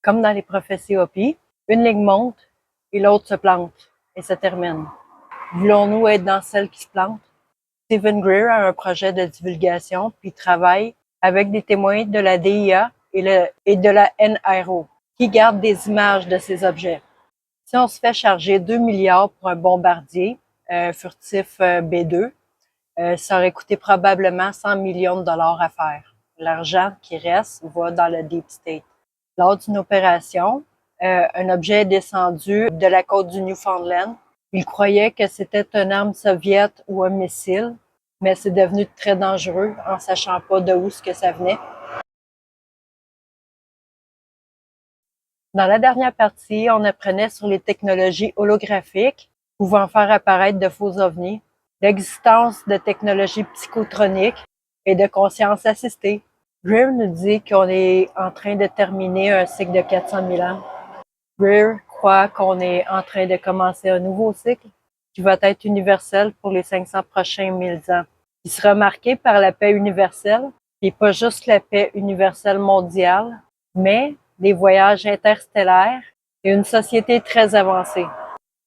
Comme dans les prophéties Hopi, une ligne monte et l'autre se plante et se termine. Voulons-nous être dans celle qui se plante? Stephen Greer a un projet de divulgation puis travaille avec des témoins de la DIA et de la NRO qui gardent des images de ces objets. Si on se fait charger 2 milliards pour un bombardier furtif B2, ça aurait coûté probablement 100 millions de dollars à faire. L'argent qui reste va dans le Deep State. Lors d'une opération, un objet est descendu de la côte du Newfoundland. Il croyait que c'était une arme soviète ou un missile, mais c'est devenu très dangereux en sachant pas d'où ce que ça venait. Dans la dernière partie, on apprenait sur les technologies holographiques pouvant faire apparaître de faux ovnis, l'existence de technologies psychotroniques et de conscience assistée. Greer nous dit qu'on est en train de terminer un cycle de 400 000 ans. Greer croit qu'on est en train de commencer un nouveau cycle qui va être universel pour les 500 prochains 1000 ans. Il sera marqué par la paix universelle, et pas juste la paix universelle mondiale, mais des voyages interstellaires et une société très avancée.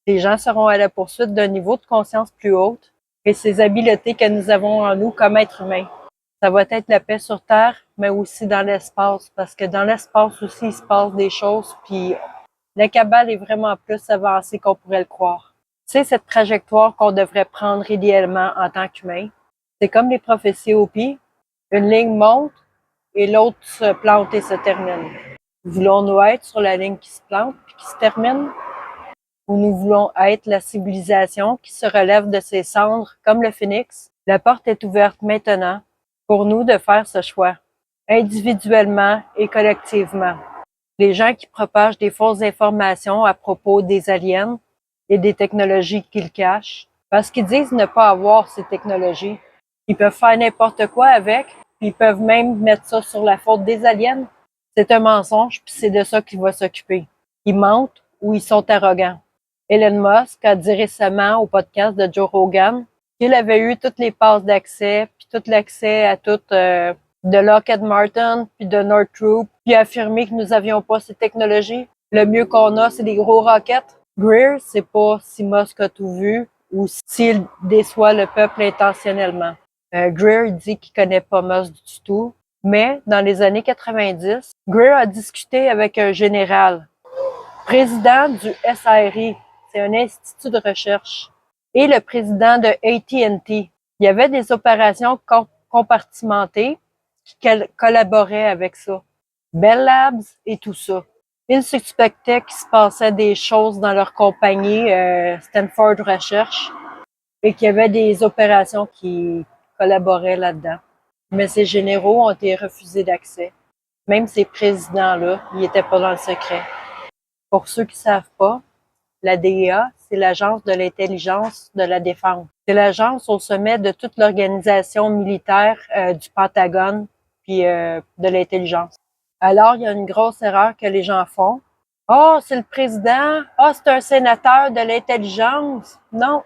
Les gens seront à la poursuite d'un niveau de conscience plus haut et ces habiletés que nous avons en nous comme êtres humains. Ça va être la paix sur Terre, mais aussi dans l'espace, parce que dans l'espace aussi, il se passe des choses, puis la cabale est vraiment plus avancée qu'on pourrait le croire. C'est cette trajectoire qu'on devrait prendre idéalement en tant qu'humain. C'est comme les prophéties Hopi, une ligne monte et l'autre se plante et se termine. Voulons-nous être sur la ligne qui se plante puis qui se termine? Ou nous voulons être la civilisation qui se relève de ses cendres comme le phénix? La porte est ouverte maintenant pour nous de faire ce choix, individuellement et collectivement. Les gens qui propagent des fausses informations à propos des aliens et des technologies qu'ils cachent, parce qu'ils disent ne pas avoir ces technologies. Ils peuvent faire n'importe quoi avec, puis ils peuvent même mettre ça sur la faute des aliens. C'est un mensonge, puis c'est de ça qu'il va s'occuper. Ils mentent ou ils sont arrogants. Elon Musk a dit récemment au podcast de Joe Rogan qu'il avait eu toutes les passes d'accès, puis tout l'accès à tout de Lockheed Martin, puis de Northrop, puis a affirmé que nous n'avions pas ces technologies. Le mieux qu'on a, c'est des gros roquettes. Greer, c'est pas si Musk a tout vu ou s'il déçoit le peuple intentionnellement. Greer dit qu'il connaît pas Musk du tout, mais dans les années 90, Greer a discuté avec un général, président du SRI, c'est un institut de recherche, et le président de AT&T. Il y avait des opérations compartimentées qui collaboraient avec ça. Bell Labs et tout ça. Ils suspectaient qu'il se passait des choses dans leur compagnie Stanford Research et qu'il y avait des opérations qui collaboraient là-dedans. Mais ces généraux ont été refusés d'accès. Même ces présidents-là, ils n'étaient pas dans le secret. Pour ceux qui ne savent pas, la DEA, c'est l'Agence de l'intelligence de la défense. C'est l'agence au sommet de toute l'organisation militaire du Pentagone puis de l'intelligence. Alors, il y a une grosse erreur que les gens font. Ah, c'est le président. Ah, c'est un sénateur de l'intelligence. Non.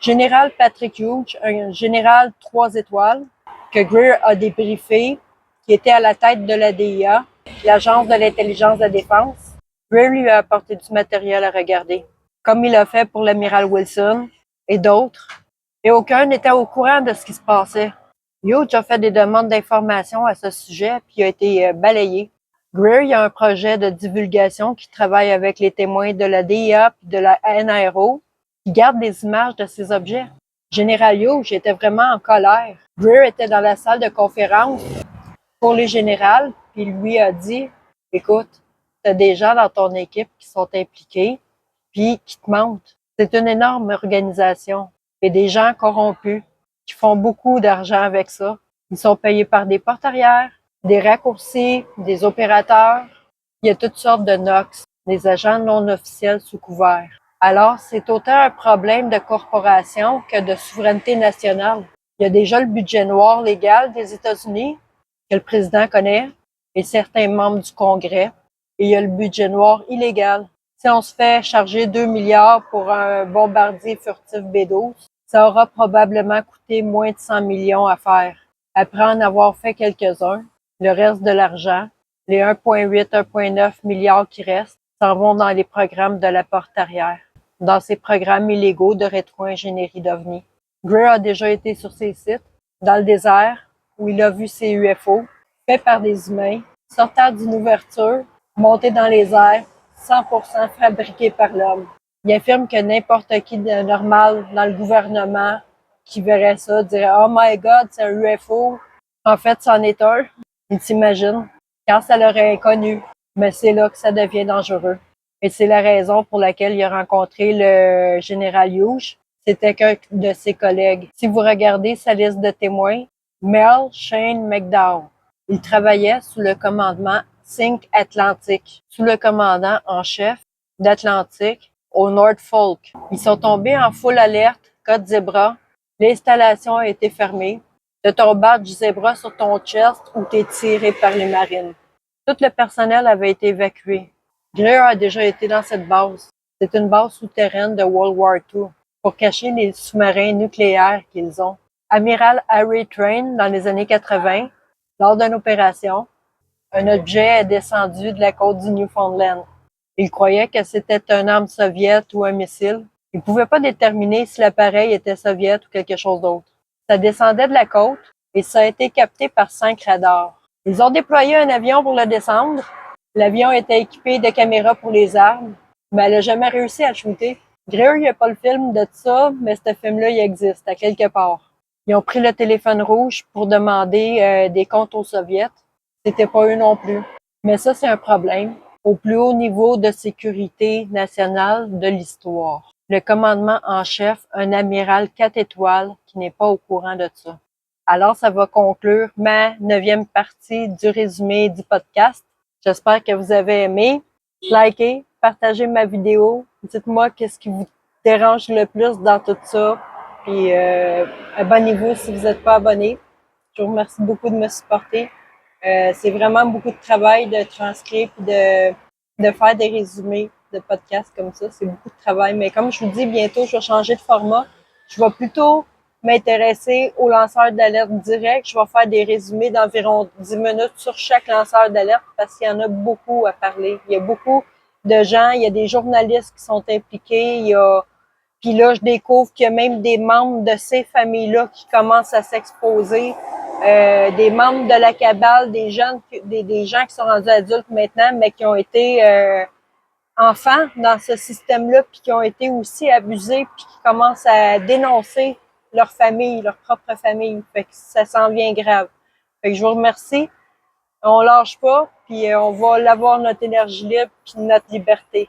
Général Patrick Hughes, un général 3 étoiles, que Greer a débriefé, qui était à la tête de la DIA, l'Agence de l'intelligence de la défense. Greer lui a apporté du matériel à regarder, comme il a fait pour l'amiral Wilson et d'autres. Et aucun n'était au courant de ce qui se passait. Hughes a fait des demandes d'informations à ce sujet, puis il a été balayé. Greer, il y a un projet de divulgation qui travaille avec les témoins de la DIA et de la NRO, qui gardent des images de ces objets. Général Hughes était vraiment en colère. Greer était dans la salle de conférence pour les générales, puis lui a dit, écoute, tu as des gens dans ton équipe qui sont impliqués, puis qui te mentent. C'est une énorme organisation et des gens corrompus qui font beaucoup d'argent avec ça. Ils sont payés par des porte-arrières, des raccourcis, des opérateurs. Il y a toutes sortes de NOx, des agents non officiels sous couvert. Alors, c'est autant un problème de corporation que de souveraineté nationale. Il y a déjà le budget noir légal des États-Unis, que le président connaît, et certains membres du Congrès. Et il y a le budget noir illégal. Si on se fait charger 2 milliards pour un bombardier furtif B-12, ça aura probablement coûté moins de 100 millions à faire. Après en avoir fait quelques-uns, le reste de l'argent Les 1,8, 1,9 milliards qui restent s'en vont dans les programmes de la porte arrière, dans ces programmes illégaux de rétro-ingénierie d'OVNI. Greer a déjà été sur ces sites, dans le désert, où il a vu ces UFO, faits par des humains, sortant d'une ouverture, montés dans les airs, 100% fabriqués par l'homme. Il affirme que n'importe qui de normal dans le gouvernement qui verrait ça dirait « Oh my God, c'est un UFO! » En fait, c'en est un. Il s'imagine quand ça l'aurait inconnu. Mais c'est là que ça devient dangereux. Et c'est la raison pour laquelle il a rencontré le général Hughes. C'était qu'un de ses collègues. Si vous regardez sa liste de témoins, Mel Shane McDowell. Il travaillait sous le commandement Think Atlantic, sous le commandant en chef d'Atlantic au Norfolk. Ils sont tombés en full alerte, code zébra. L'installation a été fermée. De ton badge zébra sur ton chest ou t'es tiré par les marines. Tout le personnel avait été évacué. Greer a déjà été dans cette base. C'est une base souterraine de World War II pour cacher les sous-marins nucléaires qu'ils ont. Amiral Harry Train, dans les années 80, lors d'une opération, un objet est descendu de la côte du Newfoundland. Il croyait que c'était une arme soviète ou un missile. Il ne pouvait pas déterminer si l'appareil était soviète ou quelque chose d'autre. Ça descendait de la côte et ça a été capté par 5 radars. Ils ont déployé un avion pour le descendre. L'avion était équipé de caméras pour les armes, mais elle n'a jamais réussi à le shooter. Greer, il n'y a pas le film de ça, mais ce film-là, il existe à quelque part. Ils ont pris le téléphone rouge pour demander des comptes aux Soviets. C'était pas eux non plus. Mais ça, c'est un problème au plus haut niveau de sécurité nationale de l'histoire. Le commandement en chef, un amiral 4 étoiles qui n'est pas au courant de ça. Alors, ça va conclure ma 9e partie du résumé du podcast. J'espère que vous avez aimé. Likez, partagez ma vidéo. Dites-moi qu'est-ce qui vous dérange le plus dans tout ça. Puis, abonnez-vous si vous n'êtes pas abonné. Je vous remercie beaucoup de me supporter. C'est vraiment beaucoup de travail de transcrire et de faire des résumés de podcasts comme ça. C'est beaucoup de travail. Mais comme je vous dis, bientôt, je vais changer de format. Je vais plutôt m'intéresser aux lanceurs d'alerte direct. Je vais faire des résumés d'environ 10 minutes sur chaque lanceur d'alerte parce qu'il y en a beaucoup à parler. Il y a beaucoup de gens, il y a des journalistes qui sont impliqués, puis là, je découvre qu'il y a même des membres de ces familles-là qui commencent à s'exposer, des membres de la cabale, des gens qui sont rendus adultes maintenant, mais qui ont été enfants dans ce système-là, puis qui ont été aussi abusés, puis qui commencent à dénoncer leur famille, leur propre famille. Fait que ça s'en vient grave. Fait que je vous remercie. On lâche pas, puis on va avoir notre énergie libre puis notre liberté.